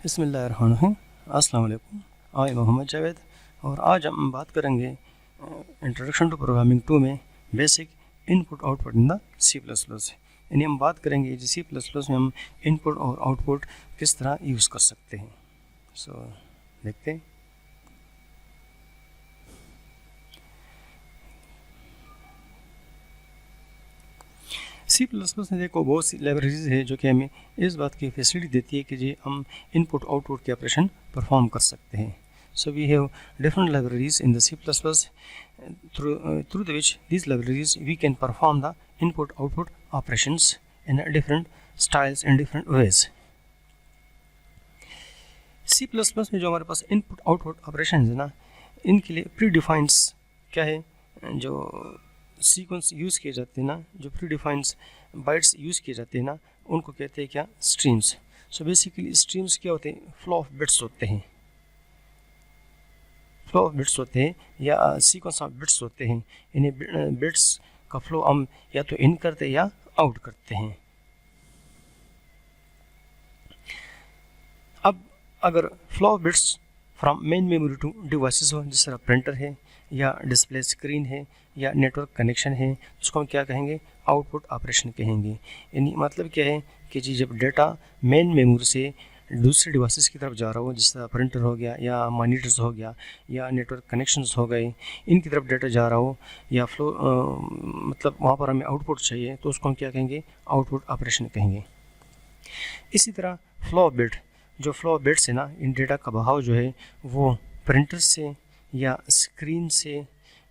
बिस्मिल्लाहिर्रहमानिर्रहीम। अस्सलाम वालेकुम। आई मोहम्मद जावेद और आज हम बात करेंगे इंट्रोडक्शन टू प्रोग्रामिंग 2 में basic input output in the C plus plus. यानी हम बात करेंगे सी प्लस प्लस में हम इनपुट और आउटपुट किस तरह यूज़ कर सकते हैं। देखते हैं। सी प्लस प्लस में देखो बहुत सी लाइब्रेरीज है जो कि हमें इस बात की फैसिलिटी देती है कि जी हम इनपुट आउटपुट के ऑपरेशन परफॉर्म कर सकते हैं। So we have different libraries in the C plus plus through which these libraries we can perform the input output operations in different styles and different ways. C plus plus में जो हमारे पास input output operation है ना, इनके लिए pre defines क्या है, जो सीक्वेंस यूज़ किए जाते हैं ना, जो प्री डिफाइंस बाइट्स यूज़ किए जाते हैं ना, उनको कहते हैं क्या, स्ट्रीम्स। सो बेसिकली स्ट्रीम्स क्या होते हैं, फ्लो ऑफ बिट्स होते हैं, फ्लो ऑफ बिट्स होते हैं या सीक्वेंस ऑफ बिट्स होते हैं। इन्हें बिट्स का फ्लो हम या तो इन करते हैं या आउट करते हैं। अब अगर flow of bits from main memory to devices हो, जिस तरह प्रिंटर है या डिस्प्ले स्क्रीन है या नेटवर्क कनेक्शन है, उसको हम क्या कहेंगे, आउटपुट ऑपरेशन कहेंगे। यानी मतलब क्या है कि जी जब डेटा मेन मेमोरी से दूसरे डिवाइसेस की तरफ जा रहा हो, जिस तरह प्रिंटर हो गया या मॉनिटर्स हो गया या नेटवर्क कनेक्शंस हो गए, इनकी तरफ डेटा जा रहा हो या फ्लो मतलब वहाँ पर हमें आउटपुट चाहिए, तो उसको हम क्या कहेंगे, आउटपुट ऑपरेशन कहेंगे। इसी तरह फ्लो बिट, जो फ्लो बिट्स है ना, इन डेटा का बहाव जो है वो प्रिंटर से या स्क्रीन से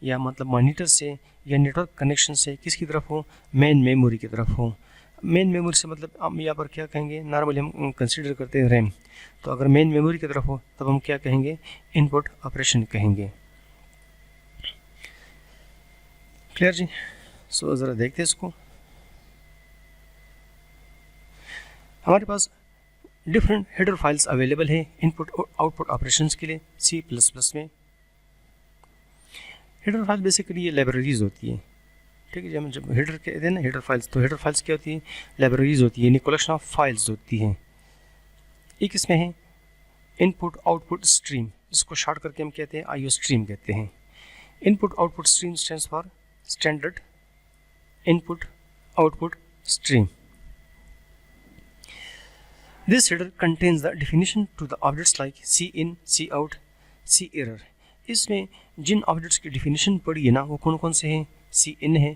या मतलब मॉनिटर से या नेटवर्क कनेक्शन से किसकी तरफ हो, मेन मेमोरी की तरफ हो। मेन मेमोरी से मतलब हम यहाँ पर क्या कहेंगे, नॉर्मली हम कंसिडर करते हैं रैम, तो अगर मेन मेमोरी की तरफ हो तब हम क्या कहेंगे, इनपुट ऑपरेशन कहेंगे। क्लियर जी। सो ज़रा देखते हैं इसको। हमारे पास डिफरेंट हेडर फाइल्स अवेलेबल है इनपुट और आउटपुट ऑपरेशंस के लिए सी प्लस प्लस में। हेडर फाइल बेसिकली ये लाइब्रेरीज होती है, ठीक है जी। हम जब हेडर कहते हैं ना, हेडर फाइल्स, तो हेडर फाइल्स क्या होती है, लाइब्रेरीज होती है, यानी कलेक्शन ऑफ फाइल्स होती हैं। एक इसमें है इनपुट आउटपुट स्ट्रीम, जिसको शॉर्ट करके हम कहते हैं आईओ स्ट्रीम कहते हैं। Input output stream stands for standard input output stream. This header contains the definition to the objects like C out, C error। इसमें जिन ऑब्जेक्ट्स की डिफिनीशन पड़ी है ना, वो कौन कौन से हैं, सी इन है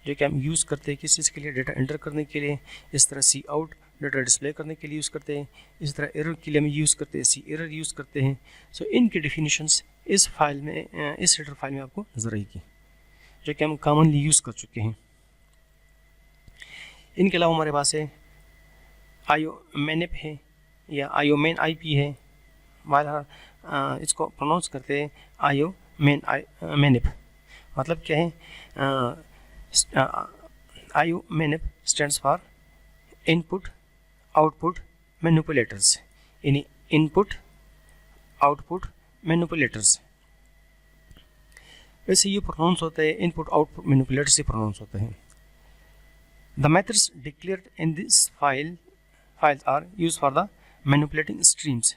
जो कि हम यूज़ करते हैं किस चीज़ के लिए, डेटा एंटर करने के लिए। इस तरह सी आउट डेटा डिस्प्ले करने के लिए यूज़ करते हैं। इस तरह एरर के लिए हम यूज़ करते हैं, सी एरर यूज़ करते हैं। सो इनकी डिफिनीशंस इस फाइल में, इस हेडर फाइल में आपको नजर आएगी, जो कि हम कॉमनली यूज़ कर चुके हैं। इनके अलावा हमारे पास है आईओ मैनिप है या आईओ मेन आईपी है, वाला इसको प्रोनाउंस करते हैं आईओ मैनिप। मतलब क्या है, IO manip stands for input output manipulators, यानी इनपुट आउटपुट मैनिपुलेटर्स। वैसे ये प्रोनाउंस होता है, इनपुट आउटपुट मैनिपुलेटर से प्रोनाउंस होता है। The methods declared in this files are use for the manipulating streams.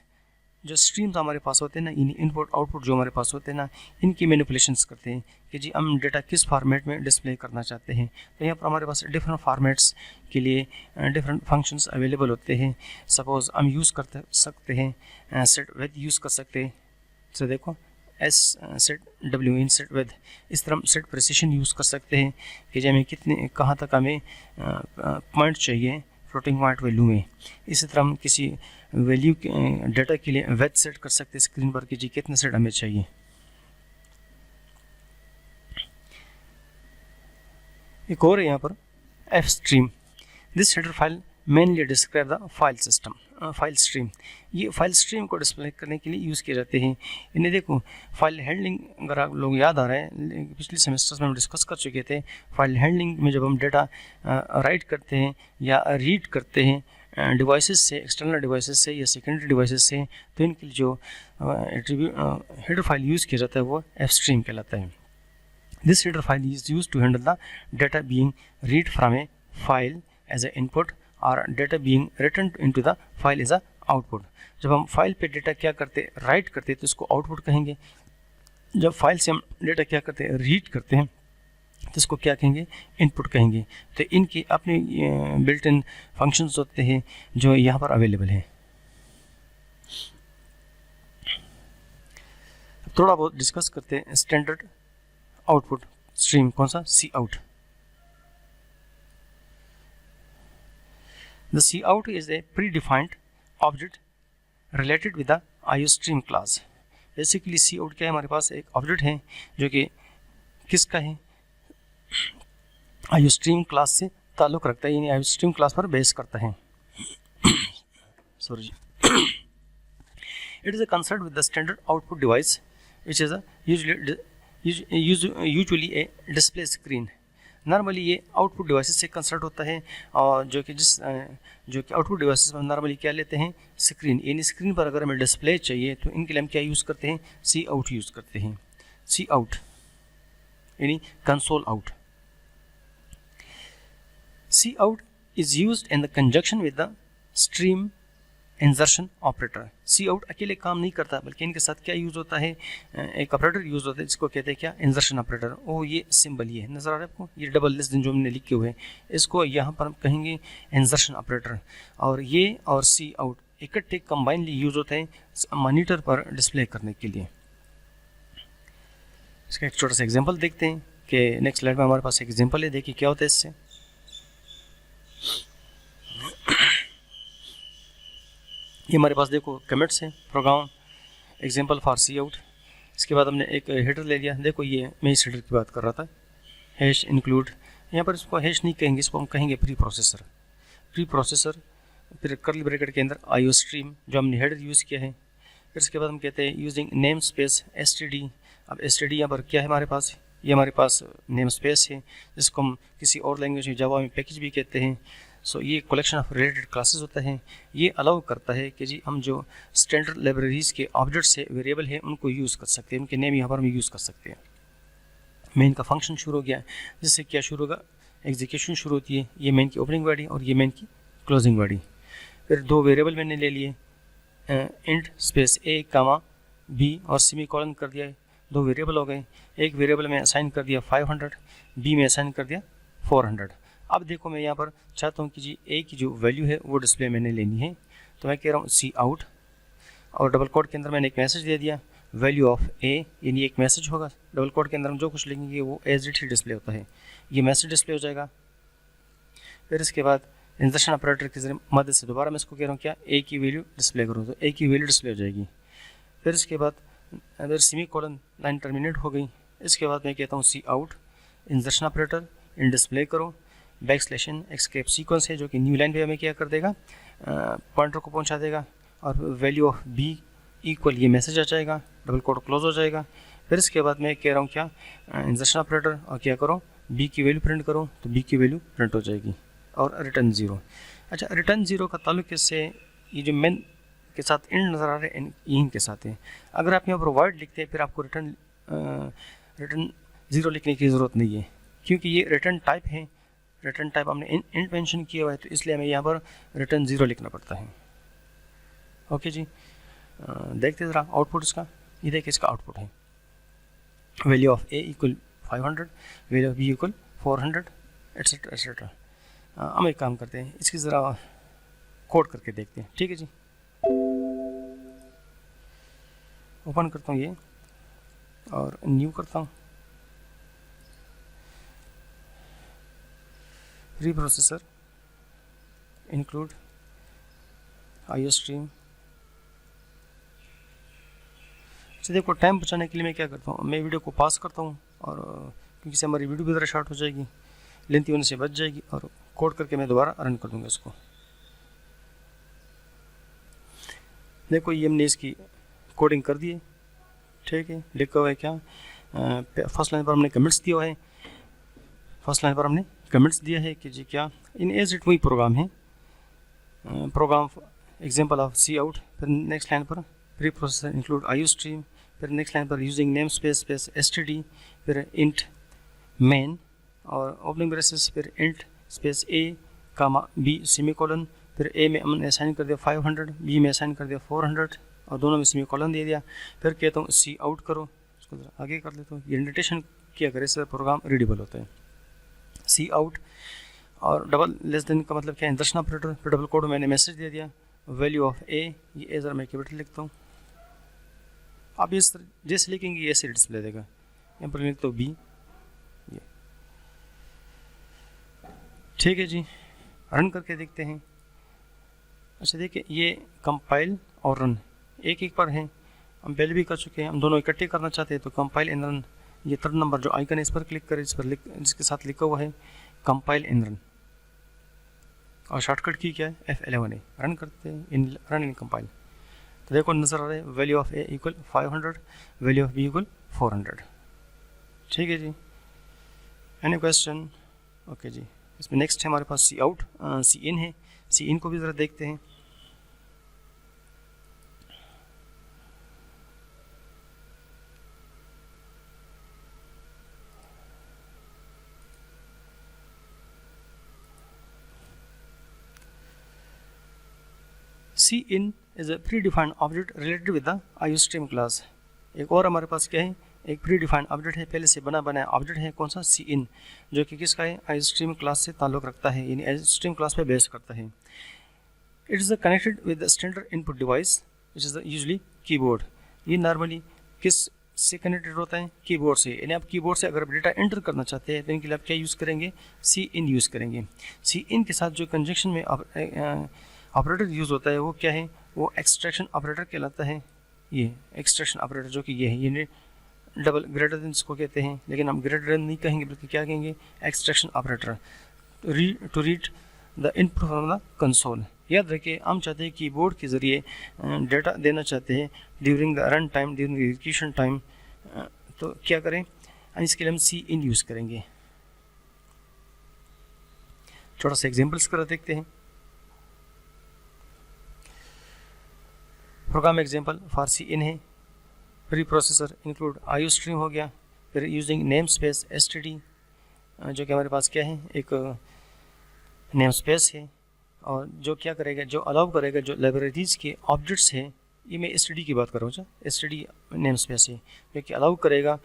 जो स्ट्रीम्स हमारे पास होते हैं ना, इनपुट आउटपुट जो हमारे पास होते हैं ना, इनकी मैनिपुलेशंस करते हैं कि जी हम डेटा किस फॉर्मेट में डिस्प्ले करना चाहते हैं। तो यहाँ पर हमारे पास डिफरेंट फॉर्मेट्स के लिए डिफरेंट फंक्शंस अवेलेबल होते हैं। सपोज हम यूज़ कर सकते हैं सेट विद यूज़ कर सकते हैं। तो देखो S set W in set with, इस तरह हम सेट प्रिसिशन यूज़ कर सकते हैं कि जी हमें कितने कहाँ तक हमें पॉइंट चाहिए फ्लोटिंग पॉइंट वैल्यू में। इसी तरह हम किसी वैल्यू के डाटा के लिए वेट सेट कर सकते हैं स्क्रीन पर कि जी कितने सेट हमें चाहिए। एक और है यहाँ पर F stream. This header file mainly describe the file system, file stream. ये फाइल स्ट्रीम को डिस्प्ले करने के लिए यूज़ किए जाते हैं। इन्हें देखो फाइल हैंडलिंग, अगर आप लोग याद आ रहे हैं पिछले सेमेस्टर्स में हम डिस्कस कर चुके थे, फाइल हैंडलिंग में जब हम डेटा राइट करते हैं या रीड करते हैं डिवाइसेस से, एक्सटर्नल डिवाइसेस से या सेकेंडरी डिवाइसेस से, तो इनके लिए जो हेडर फाइल यूज़ किया जाता है वो एफ स्ट्रीम कहलाता है। This header file is use to handle the data being read from a file as a input or data being written into the file is a output. जब हम file पे data क्या करते right करते तो इसको आउटपुट कहेंगे। जब फाइल से हम डेटा क्या करते हैं रीड करते हैं तो इसको क्या कहेंगे इनपुट कहेंगे। तो इनकी अपने बिल्ट इन फंक्शंस होते हैं जो यहाँ पर अवेलेबल हैं। थोड़ा बहुत डिस्कस करते हैं स्टैंडर्ड आउटपुट स्ट्रीम कौन सा सी out. The cout is a predefined object related with the IOStream class। Basically cout क्या है हमारे पास एक ऑब्जेक्ट है जो कि किसका है IOStream क्लास से ताल्लुक़ रखता है, यानी IOStream क्लास पर बेस करता है। Sorry it is a concerned with the standard output device which is a usually a display screen। Normally ये आउटपुट डिवाइसेस से कंसर्ट होता है और जो कि आउटपुट डिवाइसेस में नॉर्मली क्या लेते हैं स्क्रीन, यानी स्क्रीन पर अगर हमें डिस्प्ले चाहिए तो इनके लिए हम क्या यूज़ करते हैं सी आउट यूज़ करते हैं। सी आउट यानी console out. C out is used in the conjunction with the stream insertion operator. C out अकेले काम नहीं करता बल्कि इनके साथ क्या यूज़ होता है एक ऑपरेटर यूज़ होता है जिसको कहते हैं क्या इंसर्शन ऑपरेटर। ओ ये सिंबल ये नज़र आ रहा है आपको, ये डबल लेस देन जो हमने लिखे हुए हैं इसको यहाँ पर हम कहेंगे इंसर्शन ऑपरेटर। और ये और सी आउट इकट्ठे कंबाइनली यूज़ होते हैं मॉनिटर पर डिस्प्ले करने के लिए। इसका एक छोटा सा एग्जाम्पल देखते हैं कि नेक्स्ट स्लाइड में हमारे पास एक एग्जाम्पल है, देखिए क्या होता है इससे। ये हमारे पास देखो कमेंट्स हैं program example for C out. इसके बाद हमने एक हेडर ले लिया, देखो ये मैं इस हेडर की बात कर रहा था हैश इंक्लूड। यहाँ पर इसको हैश नहीं कहेंगे, इसको हम कहेंगे प्री प्रोसेसर। प्री प्रोसेसर फिर कर्ली ब्रैकेट के अंदर IOStream जो हमने हेडर यूज़ किया है। फिर इसके बाद हम कहते हैं यूजिंग नेम स्पेस std। अब std यहाँ पर क्या है हमारे पास, ये हमारे पास नेम स्पेस है जिसको हम किसी और लैंग्वेज में जावा में पैकेज भी कहते हैं। सो ये कलेक्शन ऑफ रिलेटेड क्लासेस होता है। ये अलाउ करता है कि जी हम जो स्टैंडर्ड लाइब्रेरीज के ऑब्जेक्ट्स से वेरिएबल है उनको यूज़ कर सकते हैं, उनके नेम यहाँ पर हम यूज़ कर सकते हैं। मेन का फंक्शन शुरू हो गया जिससे क्या शुरू होगा एग्जीक्यूशन शुरू होती है। ये मेन की ओपनिंग बॉडी और ये मेन की क्लोजिंग बॉडी। फिर दो वेरिएबल मैंने ले लिए int space a comma b और सेमी कॉलन कर दिया, दो वेरिएबल हो गए। एक वेरिएबल में असाइन कर दिया 500, b में असाइन कर दिया 400। अब देखो मैं यहाँ पर चाहता हूँ कि जी a की जो वैल्यू है वो डिस्प्ले मैंने लेनी है, तो मैं कह रहा हूँ सी आउट और डबल कोड के अंदर मैंने एक मैसेज दे दिया वैल्यू ऑफ a, यानी एक मैसेज होगा। डबल कोड के अंदर हम जो कुछ लिखेंगे वो एज इट ही डिस्प्ले होता है, ये मैसेज डिस्प्ले हो जाएगा। फिर इसके बाद इंसर्शन ऑपरेटर की मदद से दोबारा मैं इसको कह रहा हूँ क्या a की वैल्यू डिस्प्ले करूँ, तो a की वैल्यू डिस्प्ले हो जाएगी। फिर इसके बाद अगर सेमी कॉलन लाइन टर्मिनेट हो गई, इसके बाद मैं कहता हूँ cout insertion operator in display करो बैकस्लैशन एस्केप सीक्वेंस है जो कि न्यू लाइन पे हमें क्या कर देगा पॉइंटर को पहुंचा देगा और वैल्यू ऑफ b इक्वल ये मैसेज आ जाएगा, डबल कोड क्लोज हो जाएगा। फिर इसके बाद मैं कह रहा हूँ क्या इंसर्शन ऑपरेटर और क्या करो b की वैल्यू प्रिंट करो, तो b की वैल्यू प्रिंट हो जाएगी और रिटर्न 0। अच्छा रिटर्न 0 का ताल्लुक इससे ये जो मेन के साथ इंड नज़र आ रहे हैं इन के साथ है। अगर आप यहाँ पर वर्ड लिखते हैं फिर आपको रिटर्न 0 लिखने की ज़रूरत नहीं है क्योंकि ये रिटर्न टाइप है। रिटर्न टाइप हमने इंट मेंशन किया हुआ है तो इसलिए हमें यहाँ पर रिटर्न 0 लिखना पड़ता है। ओके जी, देखते ज़रा आउटपुट इसका। ये देखिए इसका आउटपुट है value of a equal 500, value of b equal 400 etcetera etcetera. हम एक काम करते हैं इसकी ज़रा कोड करके देखते हैं, ठीक है जी। ओपन करता हूँ ये और न्यू करता हूँ प्री प्रोसेसर इंक्लूड IOStream। अच्छा देखो टाइम बचाने के लिए मैं क्या करता हूँ, मैं वीडियो को पास करता हूँ और क्योंकि से हमारी वीडियो भी ज़रा शॉर्ट हो जाएगी, लेंथी होने से बच जाएगी, और कोड करके मैं दोबारा रन कर दूँगा इसको। देखो ये हमने इसकी कोडिंग कर दी है, ठीक है। लिखा हुआ है क्या फर्स्ट लाइन पर हमने कमेंट्स दिया है, फर्स्ट लाइन पर हमने कमेंट्स दिया है कि जी क्या इन एज इट वही प्रोग्राम है, program example of C out. फिर नेक्स्ट लाइन पर प्री प्रोसेसर इंक्लूड IOStream, फिर नेक्स्ट लाइन पर using namespace space std, फिर इंट मेन और ओपनिंग ब्रेसेस, फिर int space a comma b semicolon, फिर ए में हमने असाइन कर दिया 500, बी में असाइन कर दिया 400 और दोनों में सेमी कॉलन दे दिया। फिर कहता हूँ सी आउट करो, इसको जरा आगे कर लेता हूँ, ये इंडेंटेशन किया करे इससे प्रोग्राम रीडेबल होता है। सी आउट और डबल लेस देन का मतलब क्या है, इंसर्शन ऑपरेटर। फिर डबल कोड मैंने मैसेज दे दिया वैल्यू ऑफ ए, ये ए ज़रा मैं कैपिटल लिखता हूँ। आप इस जैसे लिखेंगे ये ऐसे डिस्प्ले देगा। यहाँ पर लिखता हूँ बी, ये ठीक है जी। रन करके देखते हैं। अच्छा देखिए ये कंपाइल और रन एक एक पर हैं, हम पहले भी कर चुके हैं, हम दोनों इकट्ठे करना चाहते हैं तो कंपाइल एंड रन, ये थर्ड नंबर जो आइकन है इस पर क्लिक करें, इस पर जिसके साथ लिखा हुआ है कंपाइल एंड रन, और शॉर्टकट की क्या है F11 है। रन करते हैं, इन रन इन कंपाइल, तो देखो नज़र आ रहा है value of a equal 500, value of b equal 400। ठीक है जी, एनी क्वेश्चन? ओके जी। इसमें नेक्स्ट है हमारे पास सी आउट, सी इन है। सी इन को भी ज़रा देखते हैं। Cin is a predefined object related with the iostream class. एक और हमारे पास क्या है, एक प्री डिफाइंड ऑब्जेक्ट है, पहले से बना बनाया ऑब्जेक्ट है, कौन सा, सी इन, जो कि किसका है, आईओस्ट्रीम क्लास से ताल्लुक़ रखता है, यानी आईओस्ट्रीम क्लास पे बेस करता है। It is connected with the standard input device which is usually keyboard. ये नॉर्मली किस से कनेक्टेड होता है, कीबोर्ड से। यानी आप कीबोर्ड से अगर डेटा एंटर करना चाहते हैं तो इनके लिए आप क्या यूज़ करेंगे, सी इन यूज़ करेंगे। सी इन के साथ जो कंजंक्शन में ऑपरेटर यूज़ होता है वो क्या है, वो एक्सट्रैक्शन ऑपरेटर कहलाता है। ये एक्सट्रैक्शन ऑपरेटर जो कि ये है, ये डबल ग्रेटर देन इसको कहते हैं, लेकिन हम ग्रेटर देन नहीं कहेंगे बल्कि क्या कहेंगे, extraction operator. To read the input from the console. याद रखिए हम चाहते हैं कीबोर्ड के ज़रिए डेटा देना चाहते हैं during the run time, during the execution time, तो क्या करें, इसके लिए हम सी इन यूज़ करेंगे। छोटा सा एग्जाम्पल्स कर देखते हैं। प्रोग्राम एग्जाम्पल फॉर सी इन है, pre processor include IO stream हो गया, फिर यूजिंग नेम स्पेस एसटीडी, जो कि हमारे पास क्या है, एक नेम स्पेस है, और जो क्या करेगा, जो अलाउ करेगा जो लाइब्रेरीज के ऑब्जेक्ट्स हैं, ये मैं एसटीडी की बात कर रहा हूँ, एसटीडी नेम स्पेस है, जो कि अलाउ करेगा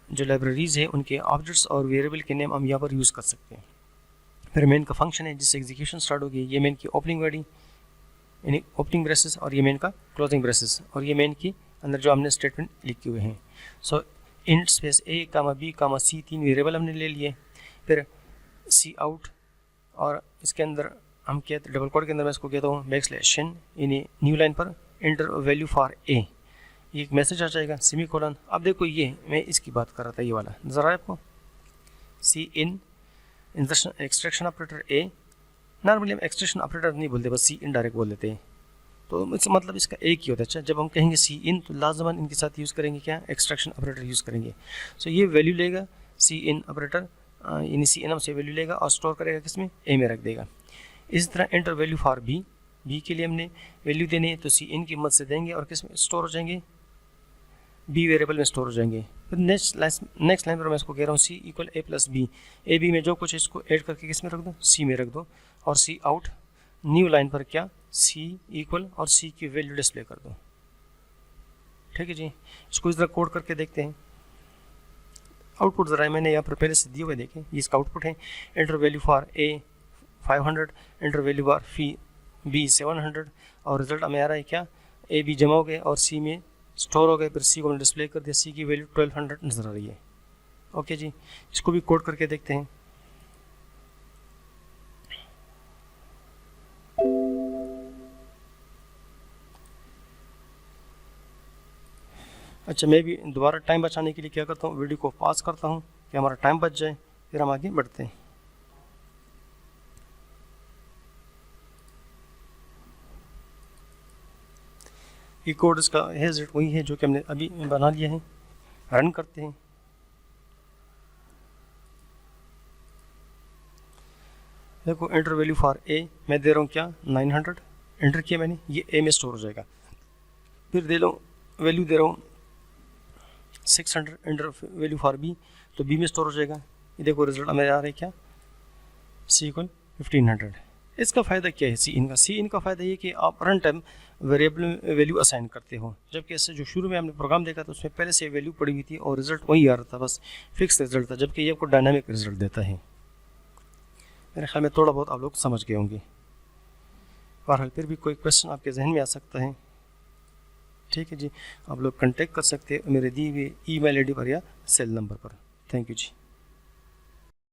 जो लाइब्रेरीज है उनके ऑब्जेक्ट्स और वेरिएबल के नेम हम यहाँ पर यूज़ कर सकते हैं। फिर मेन का फंक्शन है जिससे एग्जीक्यूशन स्टार्ट होगी, ये मेन की ओपनिंग बॉडी यानी ओपनिंग ब्रेसेस, और ये मेन का क्लोजिंग ब्रेसेस, और ये मेन की अंदर जो हमने स्टेटमेंट लिखे हुए हैं। सो इंट स्पेस ए कामा बी कामा सी, तीन वेरिएबल हमने ले लिए। फिर सी आउट, और इसके अंदर हम कहते डबल कोड के अंदर मैं इसको कहता हूँ बैकस्लैश n, यानी न्यू लाइन पर एंटर वैल्यू फॉर ए, ये एक मैसेज आ जाएगा, सेमी कोलन। अब देखो ये मैं इसकी बात कर रहा था, ये वाला नजर आया आपको, सी इन इंसर्शन एक्सट्रैक्शन ऑपरेटर ए। नॉर्मली हम एक्सट्रैक्शन ऑपरेटर नहीं बोलते, बस सी इन डायरेक्ट बोल देते हैं, तो इसका मतलब इसका एक ही होता है। अच्छा, जब हम कहेंगे सी इन तो लाजमन इनके साथ यूज़ करेंगे क्या, एक्सट्रैक्शन ऑपरेटर यूज़ करेंगे। सो ये वैल्यू लेगा सी इन ऑपरेटर, यानी सी इन से वैल्यू लेगा और स्टोर करेगा किसमें, ए में रख देगा। इसी तरह enter value for b, b के लिए हमने वैल्यू देनी है तो सी इन की मदद से देंगे और किस में स्टोर हो जाएंगे, बी वेरिएबल में स्टोर हो जाएंगे। फिर नेक्स्ट लाइन पर मैं इसको कह रहा हूँ C equal A plus B, A B में जो कुछ है इसको ऐड करके किस में रख दो, सी में रख दो, और सी आउट न्यू लाइन पर क्या, सी इक्वल और सी की वैल्यू डिस्प्ले कर दो। ठीक है जी, इसको इस तरह कोड करके देखते हैं। आउटपुट ज़रा मैंने यहाँ पर पहले से दिए हुए देखें, ये इसका आउटपुट है, enter value for a 500, enter value for b 700, और रिजल्ट हमें आ रहा है क्या, ए बी जमा हो गए और सी में स्टोर हो गए। फिर सी को हमने डिस्प्ले कर दिया, सी की वैल्यू 1200 नजर आ रही है। ओके जी, इसको भी कोड करके देखते हैं। अच्छा, मैं भी दोबारा टाइम बचाने के लिए क्या करता हूँ, वीडियो को पॉज करता हूँ कि हमारा टाइम बच जाए, फिर हम आगे बढ़ते हैं। ये कोड इसका है वही है जो कि हमने अभी बना लिया है। रन करते हैं। देखो एंटर वैल्यू फॉर ए मैं दे रहा हूँ क्या, 900 एंटर किया मैंने, ये ए में स्टोर हो जाएगा। फिर दे लो वैल्यू दे रहा हूँ 600 एंटर वैल्यू फॉर बी, तो बी में स्टोर हो जाएगा। ये देखो रिजल्ट हमें आ रहा है क्या, सी इक्वल 1500। इसका फ़ायदा क्या है सी इन का? सी इन का फ़ायदा ये कि आप run time variable value assign करते हो, जबकि इससे जो शुरू में हमने प्रोग्राम देखा था उसमें पहले से वैल्यू पड़ी हुई थी और रिजल्ट वही आ रहा था, बस फिक्स रिजल्ट था, जबकि ये आपको डायनामिक रिजल्ट देता है। मेरे ख्याल में थोड़ा बहुत आप लोग समझ गए होंगे। बहरहाल फिर भी कोई क्वेश्चन आपके जहन में आ सकता है, ठीक है जी, आप लोग कांटेक्ट कर सकते हैं मेरे दी हुए ईमेल आईडी पर या सेल नंबर पर। Thank you ji.